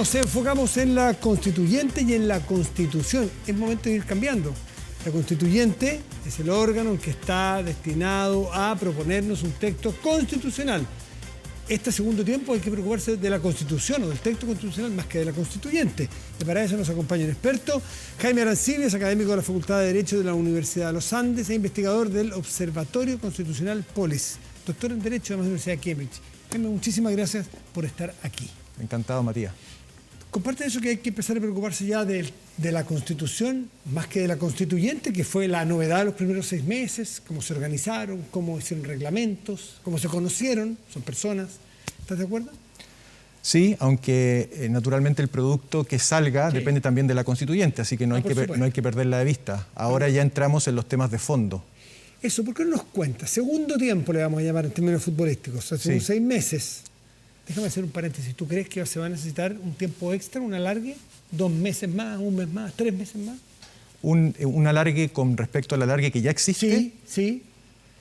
Nos enfocamos en la constituyente y en la Constitución. Es momento de ir cambiando. La constituyente es el órgano que está destinado a proponernos un texto constitucional. Este segundo tiempo hay que preocuparse de la Constitución o del texto constitucional más que de la constituyente. Y para eso nos acompaña un experto, Jaime Arancibia, académico de la Facultad de Derecho de la Universidad de los Andes e investigador del Observatorio Constitucional Polis. Doctor en Derecho de la Universidad de Cambridge. Jaime, muchísimas gracias por estar aquí. Encantado, Matías. Comparte eso que hay que empezar a preocuparse ya de la Constitución, más que de la constituyente, que fue la novedad de los primeros 6 meses, cómo se organizaron, cómo hicieron reglamentos, cómo se conocieron, son personas. ¿Estás de acuerdo? Sí, aunque naturalmente el producto que salga depende también de la constituyente, así que no hay que perderla de vista. Ahora ya entramos en los temas de fondo. Eso, ¿por qué no nos cuenta? Segundo tiempo le vamos a llamar en términos futbolísticos, hace unos 6 meses. Déjame hacer un paréntesis. ¿Tú crees que se va a necesitar un tiempo extra, un alargue? 2 meses más, 1 mes más, 3 meses más? ¿Un alargue con respecto al alargue que ya existe? Sí.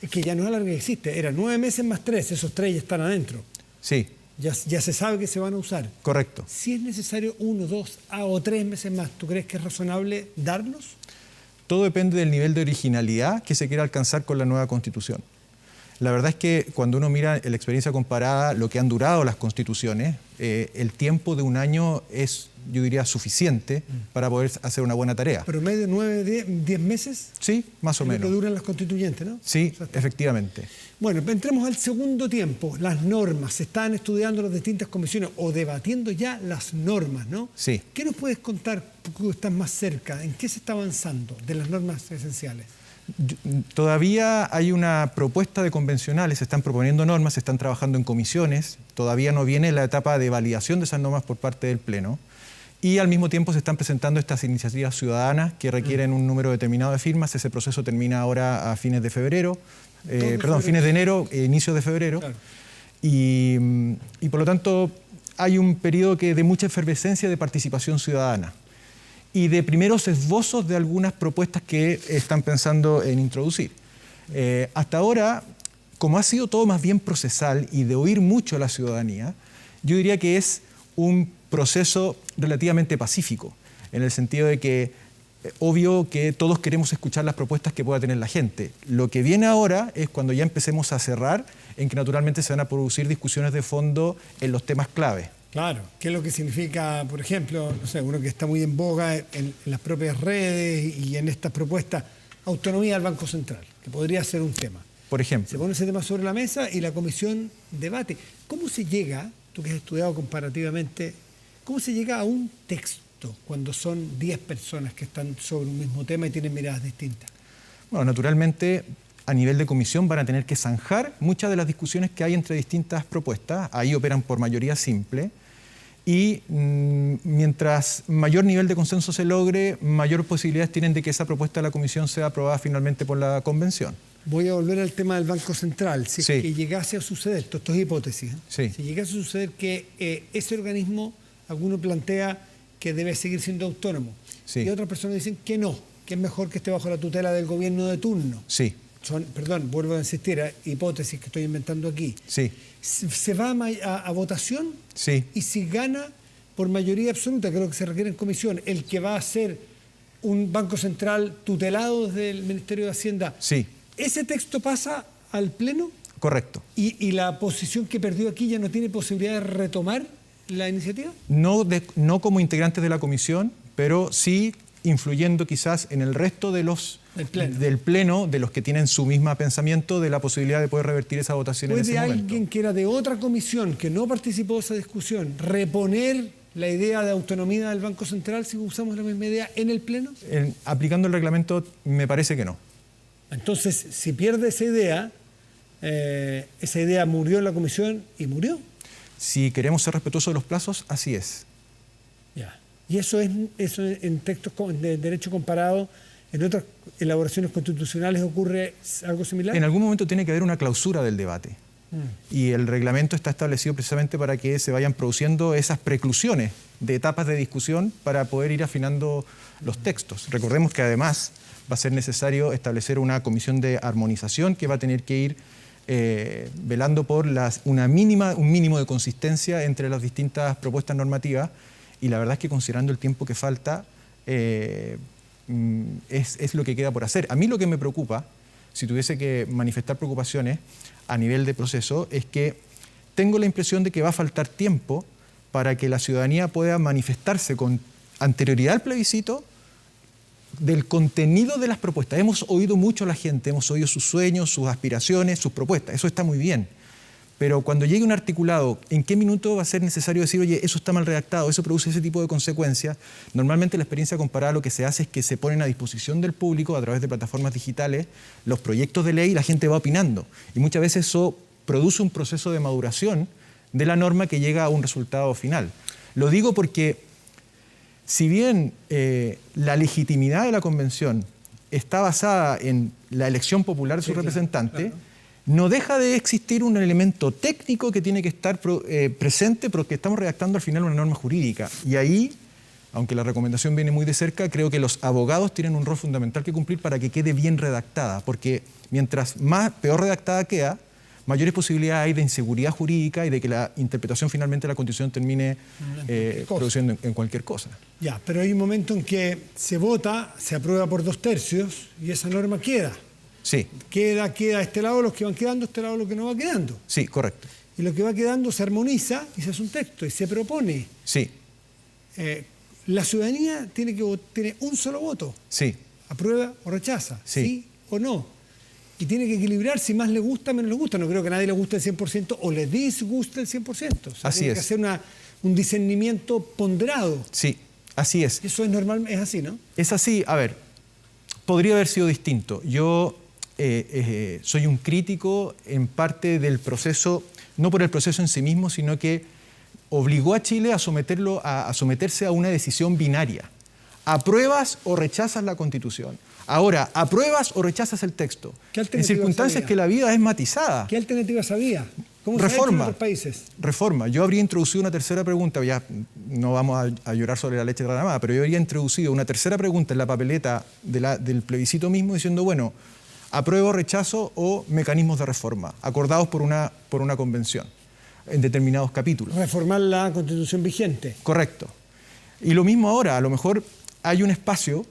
Es que ya no es alargue que existe. Era 9 meses más 3. Esos 3 ya están adentro. Sí. Ya se sabe que se van a usar. Correcto. Si es necesario 1, 2 o 3 meses más, ¿tú crees que es razonable darlos? Todo depende del nivel de originalidad que se quiera alcanzar con la nueva Constitución. La verdad es que cuando uno mira la experiencia comparada, lo que han durado las constituciones, el tiempo de 1 año es, yo diría, suficiente para poder hacer una buena tarea. ¿Pero medio 9, 10 meses? Sí, más o menos. Lo que duran las constituyentes, ¿no? Sí, efectivamente. Bueno, entremos al segundo tiempo, las normas. Se están estudiando las distintas comisiones o debatiendo ya las normas, ¿no? Sí. ¿Qué nos puedes contar, porque estás más cerca? ¿En qué se está avanzando de las normas esenciales? Todavía hay una propuesta de convencionales, se están proponiendo normas, se están trabajando en comisiones, todavía no viene la etapa de validación de esas normas por parte del Pleno y al mismo tiempo se están presentando estas iniciativas ciudadanas que requieren un número determinado de firmas. Ese proceso termina ahora a fines de febrero, fines de enero, inicios de febrero. Claro. Y por lo tanto hay un periodo de mucha efervescencia de participación ciudadana y de primeros esbozos de algunas propuestas que están pensando en introducir. Hasta ahora, como ha sido todo más bien procesal y de oír mucho a la ciudadanía, yo diría que es un proceso relativamente pacífico, en el sentido de que, obvio que todos queremos escuchar las propuestas que pueda tener la gente. Lo que viene ahora es cuando ya empecemos a cerrar, en que naturalmente se van a producir discusiones de fondo en los temas clave. Claro, ¿qué es lo que significa, por ejemplo, no sé, uno que está muy en boga en las propias redes y en estas propuestas, autonomía del Banco Central, que podría ser un tema? Por ejemplo. Se pone ese tema sobre la mesa y la comisión debate. ¿Cómo se llega, tú que has estudiado comparativamente, cómo se llega a un texto cuando son 10 personas que están sobre un mismo tema y tienen miradas distintas? Bueno, naturalmente, a nivel de comisión van a tener que zanjar muchas de las discusiones que hay entre distintas propuestas. Ahí operan por mayoría simple. Y mientras mayor nivel de consenso se logre, mayor posibilidades tienen de que esa propuesta de la comisión sea aprobada finalmente por la convención. Voy a volver al tema del Banco Central. Si es que llegase a suceder, esto es hipótesis, si llegase a suceder que ese organismo, alguno plantea que debe seguir siendo autónomo, y otras personas dicen que no, que es mejor que esté bajo la tutela del gobierno de turno. Perdón, vuelvo a insistir, hipótesis que estoy inventando aquí. ¿Se va a votación? Y si gana por mayoría absoluta, que es lo que se requiere en comisión, el que va a ser un Banco Central tutelado desde el Ministerio de Hacienda, ¿ese texto pasa al Pleno? Correcto. ¿Y la posición que perdió aquí ya no tiene posibilidad de retomar la iniciativa? No como integrantes de la comisión, pero sí influyendo quizás en el resto de los del pleno, de los que tienen su mismo pensamiento, de la posibilidad de poder revertir esa votación en ese momento. ¿Puede alguien que era de otra comisión, que no participó de esa discusión, reponer la idea de autonomía del Banco Central si usamos la misma idea en el Pleno? Aplicando el reglamento, me parece que no. Entonces, si pierde esa idea murió en la comisión y murió. Si queremos ser respetuosos de los plazos, así es. Y eso en textos de derecho comparado, en otras elaboraciones constitucionales ocurre algo similar. En algún momento tiene que haber una clausura del debate. Y el reglamento está establecido precisamente para que se vayan produciendo esas preclusiones de etapas de discusión para poder ir afinando los textos. Recordemos que además va a ser necesario establecer una comisión de armonización que va a tener que ir velando por un mínimo de consistencia entre las distintas propuestas normativas y la verdad es que considerando el tiempo que falta, es lo que queda por hacer. A mí lo que me preocupa, si tuviese que manifestar preocupaciones a nivel de proceso, es que tengo la impresión de que va a faltar tiempo para que la ciudadanía pueda manifestarse con anterioridad al plebiscito del contenido de las propuestas. Hemos oído mucho a la gente, hemos oído sus sueños, sus aspiraciones, sus propuestas. Eso está muy bien. Pero cuando llegue un articulado, ¿en qué minuto va a ser necesario decir, oye, eso está mal redactado, eso produce ese tipo de consecuencias? Normalmente la experiencia comparada lo que se hace es que se ponen a disposición del público a través de plataformas digitales los proyectos de ley y la gente va opinando. Y muchas veces eso produce un proceso de maduración de la norma que llega a un resultado final. Lo digo porque, si bien la legitimidad de la convención está basada en la elección popular de su representante, claro, no deja de existir un elemento técnico que tiene que estar presente porque estamos redactando al final una norma jurídica. Y ahí, aunque la recomendación viene muy de cerca, creo que los abogados tienen un rol fundamental que cumplir para que quede bien redactada, porque mientras peor redactada queda, mayores posibilidades hay de inseguridad jurídica y de que la interpretación finalmente de la Constitución termine produciendo en cualquier cosa. Ya, pero hay un momento en que se vota, se aprueba por 2/3 y esa norma queda. Sí. Queda a este lado los que van quedando, a este lado lo que no va quedando. Sí, correcto. Y lo que va quedando se armoniza y se hace un texto y se propone. Sí. La ciudadanía tiene un solo voto. Sí. Aprueba o rechaza. Sí. Sí o no. Y tiene que equilibrar si más le gusta o menos le gusta. No creo que a nadie le guste el 100% o le disguste el 100%. O sea, así tiene que hacer un discernimiento ponderado. Sí, así es. Eso es normal, es así, ¿no? Es así. A ver, podría haber sido distinto. Yo soy un crítico en parte del proceso, no por el proceso en sí mismo, sino que obligó a Chile a someterse a una decisión binaria. ¿Apruebas o rechazas la Constitución? Ahora, ¿apruebas o rechazas el texto? En circunstancias que la vida es matizada. ¿Qué alternativas había? ¿Cómo se ha hecho en otros países? Reforma. Yo habría introducido una tercera pregunta, ya no vamos a llorar sobre la leche derramada, pero yo habría introducido una tercera pregunta en la papeleta del plebiscito mismo diciendo, bueno, apruebo, rechazo o mecanismos de reforma, acordados por una convención en determinados capítulos. Reformar la Constitución vigente. Correcto. Y lo mismo ahora, a lo mejor hay un espacio,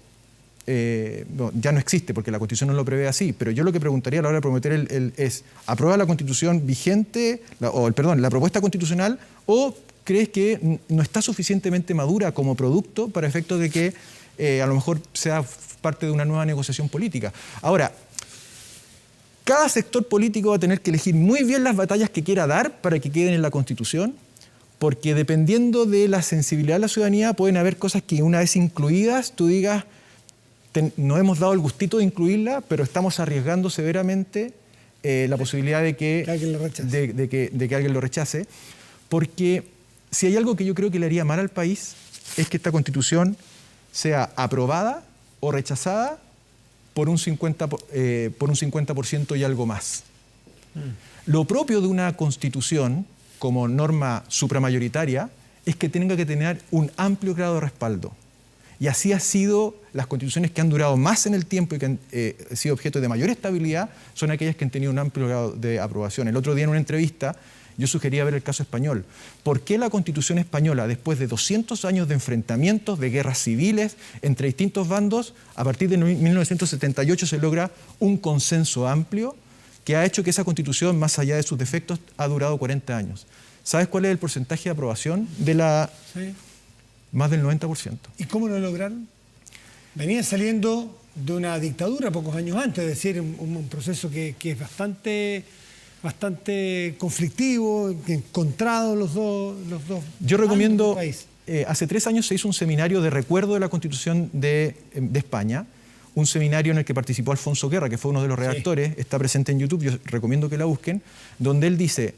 ya no existe porque la Constitución no lo prevé así, pero yo lo que preguntaría a la hora de prometer es, ¿aprueba la Constitución vigente, la propuesta constitucional, o crees que no está suficientemente madura como producto para efectos de que a lo mejor sea parte de una nueva negociación política? Ahora, cada sector político va a tener que elegir muy bien las batallas que quiera dar para que queden en la Constitución, porque dependiendo de la sensibilidad de la ciudadanía pueden haber cosas que una vez incluidas tú digas, no hemos dado el gustito de incluirla, pero estamos arriesgando severamente la posibilidad de que alguien lo rechace, porque si hay algo que yo creo que le haría mal al país es que esta Constitución sea aprobada o rechazada por un 50% y algo más. Lo propio de una Constitución como norma supramayoritaria es que tenga que tener un amplio grado de respaldo. Y así ha sido las constituciones que han durado más en el tiempo y que han sido objeto de mayor estabilidad, son aquellas que han tenido un amplio grado de aprobación. El otro día en una entrevista yo sugería ver el caso español. ¿Por qué la Constitución española, después de 200 años de enfrentamientos, de guerras civiles entre distintos bandos, a partir de 1978 se logra un consenso amplio que ha hecho que esa Constitución, más allá de sus defectos, ha durado 40 años? ¿Sabes cuál es el porcentaje de aprobación de la...? Sí. Más del 90%. ¿Y cómo lo lograron? Venían saliendo de una dictadura pocos años antes, es decir, un proceso que es bastante conflictivo, encontrado los dos. Yo recomiendo, hace 3 años se hizo un seminario de recuerdo de la Constitución de España, un seminario en el que participó Alfonso Guerra, que fue uno de los redactores, está presente en YouTube, yo recomiendo que la busquen, donde él dice,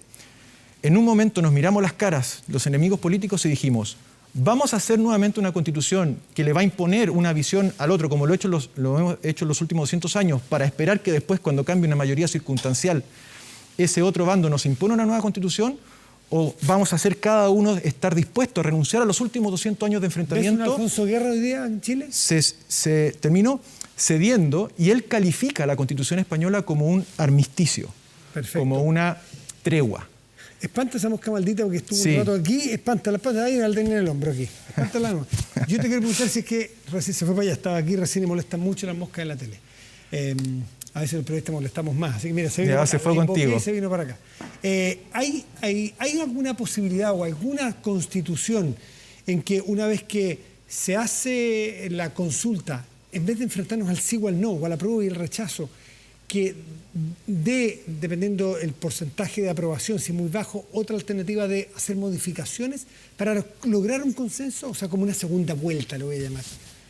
en un momento nos miramos las caras, los enemigos políticos, y dijimos, vamos a hacer nuevamente una Constitución que le va a imponer una visión al otro, como lo hemos hecho en los últimos 200 años, para esperar que después, cuando cambie una mayoría circunstancial, ese otro bando nos impone una nueva Constitución, o vamos a hacer cada uno estar dispuesto a renunciar a los últimos 200 años de enfrentamiento. ¿Ves un Alfonso Guerra hoy día en Chile? Se terminó cediendo, y él califica la Constitución española como un armisticio, como una tregua. espanta esa mosca maldita porque estuvo un rato aquí, espántala, ahí al tener el hombro aquí. Espántala no. Yo te quiero preguntar si es que recién se fue para allá, estaba aquí recién y molestan mucho las moscas en la tele. A veces los periodistas molestamos más, así que mira, se vino ya, se fue contigo. Se vino para acá. ¿Hay alguna posibilidad o alguna constitución en que una vez que se hace la consulta, en vez de enfrentarnos al sí o al no, o al apruebo y el rechazo, que dependiendo el porcentaje de aprobación, si es muy bajo, otra alternativa de hacer modificaciones para lograr un consenso, o sea, como una segunda vuelta, lo voy a llamar?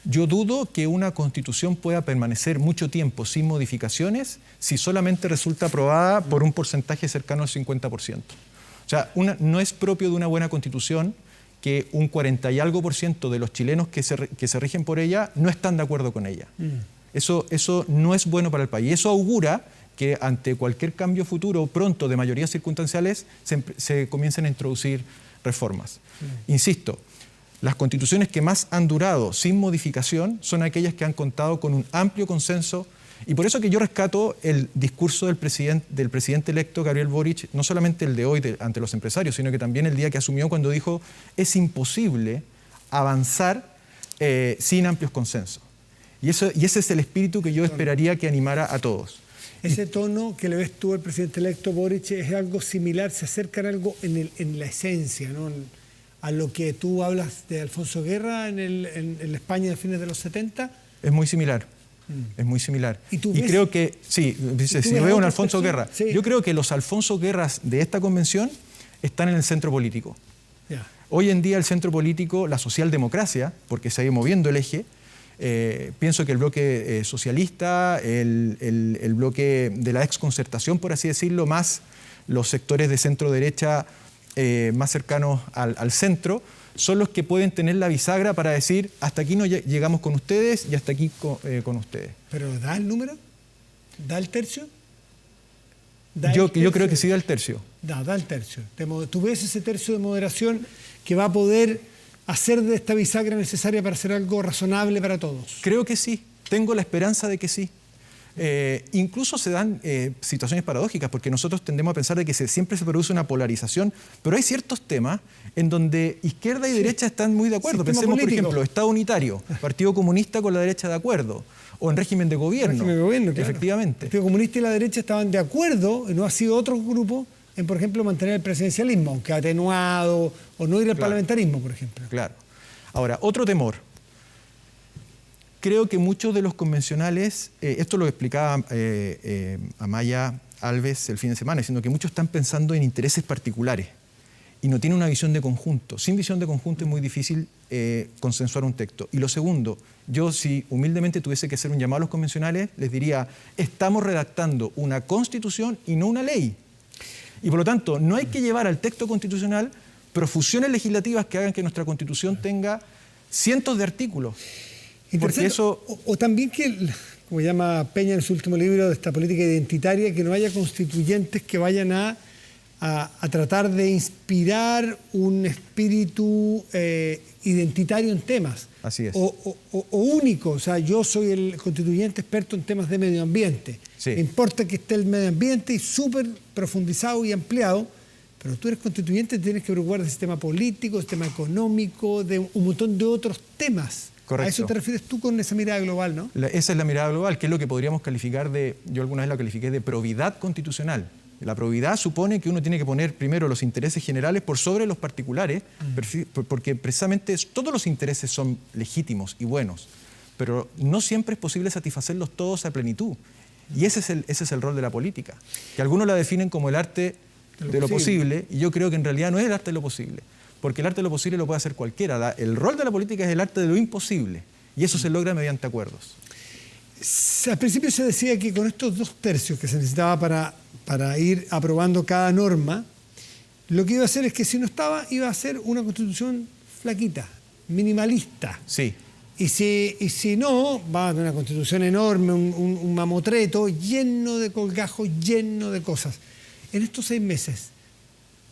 Yo dudo que una constitución pueda permanecer mucho tiempo sin modificaciones si solamente resulta aprobada por un porcentaje cercano al 50%. O sea, no es propio de una buena constitución que un 40 y algo % de los chilenos que se rigen por ella no están de acuerdo con ella. Eso no es bueno para el país. Y eso augura que ante cualquier cambio futuro, pronto, de mayorías circunstanciales, se comiencen a introducir reformas. Insisto, las constituciones que más han durado sin modificación son aquellas que han contado con un amplio consenso, y por eso que yo rescato el discurso del presidente electo Gabriel Boric, no solamente el de hoy ante los empresarios, sino que también el día que asumió, cuando dijo: es imposible avanzar sin amplios consensos. Y ese es el espíritu que yo esperaría que animara a todos. Ese tono que le ves tú al presidente electo Boric es algo similar, se acerca a algo en la esencia, ¿no? A lo que tú hablas de Alfonso Guerra en la España de fines de los 70. Es muy similar. Es muy similar. Y creo que, sí, dice, si veo un Alfonso Guerra, sí. Yo creo que los Alfonso Guerras de esta convención están en el centro político. Yeah. Hoy en día el centro político, la socialdemocracia, porque se ha ido moviendo el eje, pienso que el bloque socialista, el bloque de la exconcertación, por así decirlo, más los sectores de centro-derecha más cercanos al centro, son los que pueden tener la bisagra para decir: hasta aquí no llegamos con ustedes y hasta aquí con ustedes. ¿Pero da el número? ¿Da el tercio? Yo creo que sí da el tercio. Da el tercio. ¿Tú ves ese tercio de moderación que va a poder hacer de esta bisagra necesaria para hacer algo razonable para todos? Creo que sí. Tengo la esperanza de que sí. Incluso se dan situaciones paradójicas, porque nosotros tendemos a pensar de que siempre se produce una polarización, pero hay ciertos temas en donde izquierda y derecha están muy de acuerdo. Pensemos, por ejemplo, Estado unitario, Partido Comunista con la derecha de acuerdo, o en régimen de gobierno. Claro. Efectivamente. El Partido Comunista y la derecha estaban de acuerdo, y no ha sido otro grupo, en, por ejemplo, mantener el presidencialismo, aunque atenuado, o no ir al parlamentarismo, por ejemplo. Claro. Ahora, otro temor. Creo que muchos de los convencionales, esto lo explicaba Amaya Alves el fin de semana, diciendo que muchos están pensando en intereses particulares y no tienen una visión de conjunto. Sin visión de conjunto es muy difícil consensuar un texto. Y lo segundo, yo si humildemente tuviese que hacer un llamado a los convencionales, les diría: estamos redactando una constitución y no una ley. Y por lo tanto, no hay que llevar al texto constitucional profusiones legislativas que hagan que nuestra constitución tenga cientos de artículos. Porque eso... o también que, como llama Peña en su último libro de esta política identitaria, que no haya constituyentes que vayan a tratar de inspirar un espíritu identitario en temas. Así es. O único. O sea, yo soy el constituyente experto en temas de medio ambiente. Sí. Me importa que esté el medio ambiente y súper profundizado y ampliado, pero tú eres constituyente y tienes que preocupar del sistema político, del sistema económico, de un montón de otros temas. Correcto. A eso te refieres tú con esa mirada global, ¿no? Esa es la mirada global, que es lo que podríamos calificar yo alguna vez la califiqué de probidad constitucional. La probidad supone que uno tiene que poner primero los intereses generales por sobre los particulares, porque precisamente todos los intereses son legítimos y buenos, pero no siempre es posible satisfacerlos todos a plenitud. Y ese es el rol de la política, que algunos la definen como el arte de lo posible, y yo creo que en realidad no es el arte de lo posible. Porque el arte de lo posible lo puede hacer cualquiera. El rol de la política es el arte de lo imposible. Y eso se logra mediante acuerdos. Al principio se decía que con estos 2 tercios que se necesitaba para ir aprobando cada norma, lo que iba a hacer es que si no estaba, iba a ser una constitución flaquita, minimalista. Sí. Y si no, va a tener una constitución enorme, un mamotreto lleno de colgajos, lleno de cosas. En estos 6 meses,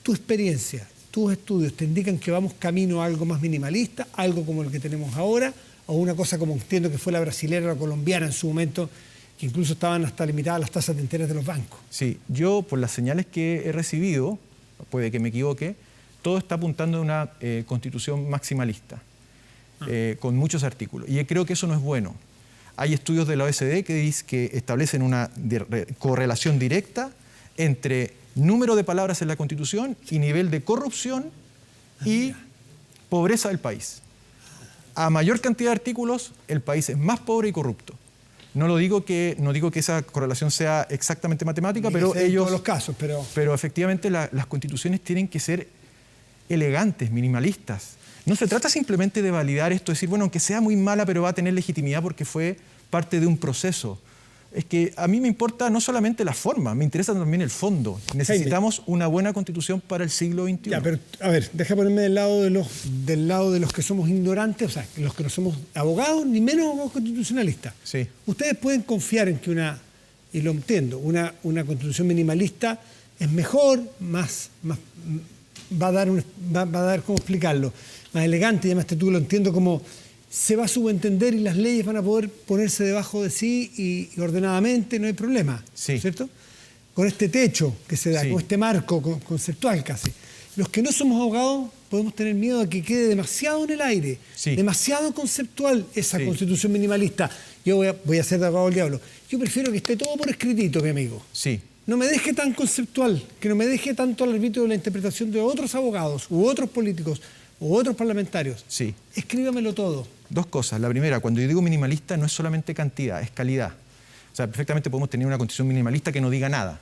tu experiencia, tus estudios te indican que vamos camino a algo más minimalista, algo como el que tenemos ahora, o una cosa como entiendo que fue la brasilera o la colombiana en su momento, que incluso estaban hasta limitadas las tasas de interés de los bancos. Sí, yo por las señales que he recibido, puede que me equivoque, todo está apuntando a una constitución maximalista, con muchos artículos. Y creo que eso no es bueno. Hay estudios de la OECD que establecen una correlación directa entre número de palabras en la Constitución y nivel de corrupción y pobreza del país. A mayor cantidad de artículos, el país es más pobre y corrupto. No digo que esa correlación sea exactamente matemática, pero ellos... En todos los casos, pero efectivamente las constituciones tienen que ser elegantes, minimalistas. No se trata simplemente de validar esto, decir, bueno, aunque sea muy mala, pero va a tener legitimidad porque fue parte de un proceso. Es que a mí me importa no solamente la forma, me interesa también el fondo. Necesitamos una buena constitución para el siglo XXI. Ya, pero a ver, deja ponerme del lado de los que somos ignorantes, o sea, los que no somos abogados, ni menos abogados constitucionalistas. Sí. Ustedes pueden confiar en que y lo entiendo, una constitución minimalista es mejor, va a dar, ¿cómo explicarlo? Más elegante, llamaste tú, lo entiendo como se va a subentender y las leyes van a poder ponerse debajo de sí y ordenadamente, no hay problema, sí. ¿Cierto? Con este techo que se da, sí. Con este marco conceptual casi. Los que no somos abogados podemos tener miedo a que quede demasiado en el aire, sí. Demasiado conceptual esa sí. constitución minimalista. Yo voy a ser de abogado del diablo. Yo prefiero que esté todo por escritito, mi amigo. Sí. No me deje tan conceptual, que no me deje tanto al arbitrio de la interpretación de otros abogados u otros políticos u otros parlamentarios. Sí. Escríbamelo todo. Dos cosas. La primera, cuando yo digo minimalista no es solamente cantidad, es calidad. O sea, perfectamente podemos tener una constitución minimalista que no diga nada.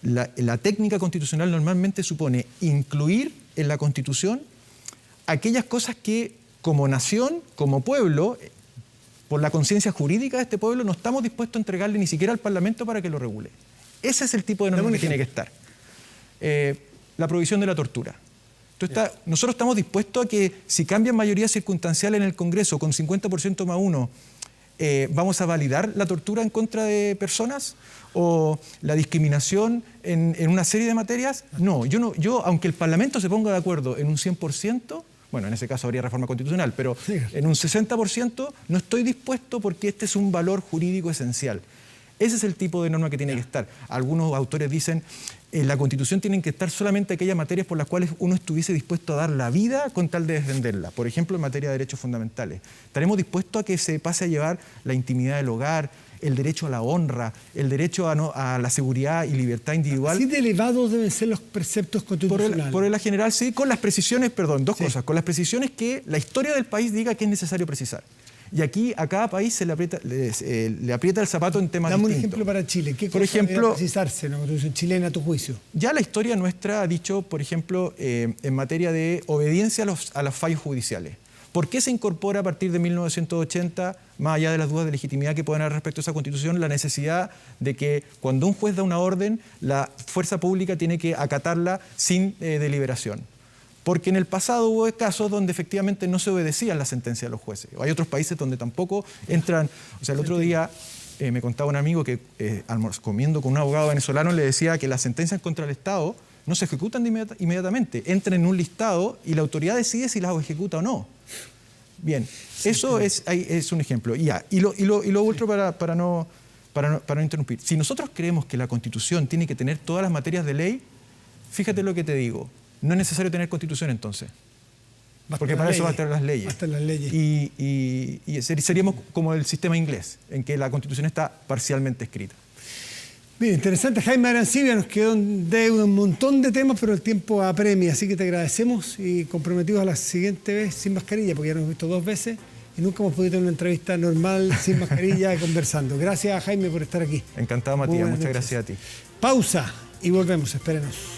La técnica constitucional normalmente supone incluir en la Constitución aquellas cosas que como nación, como pueblo, por la conciencia jurídica de este pueblo, no estamos dispuestos a entregarle ni siquiera al Parlamento para que lo regule. Ese es el tipo de norma que tiene que estar. La prohibición de la tortura. Nosotros estamos dispuestos a que si cambian mayoría circunstancial en el Congreso con 50% más uno, ¿vamos a validar la tortura en contra de personas? ¿O la discriminación en una serie de materias? No, yo, aunque el Parlamento se ponga de acuerdo en un 100%, bueno, en ese caso habría reforma constitucional, pero en un 60% no estoy dispuesto porque este es un valor jurídico esencial. Ese es el tipo de norma que tiene que estar. Algunos autores dicen en la Constitución tienen que estar solamente aquellas materias por las cuales uno estuviese dispuesto a dar la vida con tal de defenderla. Por ejemplo, en materia de derechos fundamentales. ¿Estaremos dispuestos a que se pase a llevar la intimidad del hogar, el derecho a la honra, el derecho a la seguridad y libertad individual? ¿Así de elevados deben ser los preceptos constitucionales? Por regla general, sí, con las precisiones, dos cosas. Con las precisiones que la historia del país diga que es necesario precisar. Y aquí a cada país se le aprieta el zapato en temas distintos. Dame un ejemplo para Chile. ¿Qué cosa debe precisarse en la Constitución chilena a tu juicio? Ya la historia nuestra ha dicho, por ejemplo, en materia de obediencia a los fallos judiciales. ¿Por qué se incorpora a partir de 1980, más allá de las dudas de legitimidad que puedan haber respecto a esa Constitución, la necesidad de que cuando un juez da una orden, la fuerza pública tiene que acatarla sin deliberación? Porque en el pasado hubo casos donde efectivamente no se obedecían las sentencias de los jueces. Hay otros países donde tampoco entran. O sea, el otro día me contaba un amigo que comiendo con un abogado venezolano le decía que las sentencias contra el Estado no se ejecutan inmediatamente. Entran en un listado y la autoridad decide si las ejecuta o no. Bien, eso es un ejemplo. Y lo otro para no interrumpir. Si nosotros creemos que la Constitución tiene que tener todas las materias de ley, fíjate lo que te digo. No es necesario tener Constitución entonces, porque para eso va a estar las leyes. Va a estar las leyes. Y seríamos como el sistema inglés, en que la Constitución está parcialmente escrita. Bien, interesante. Jaime Arancibia, nos quedó un montón de temas, pero el tiempo apremia, así que te agradecemos y comprometidos a la siguiente vez sin mascarilla, porque ya nos hemos visto 2 veces y nunca hemos podido tener una entrevista normal, sin mascarilla, conversando. Gracias, Jaime, por estar aquí. Encantado, Matías. Muchas gracias a ti. Pausa y volvemos. Espérenos.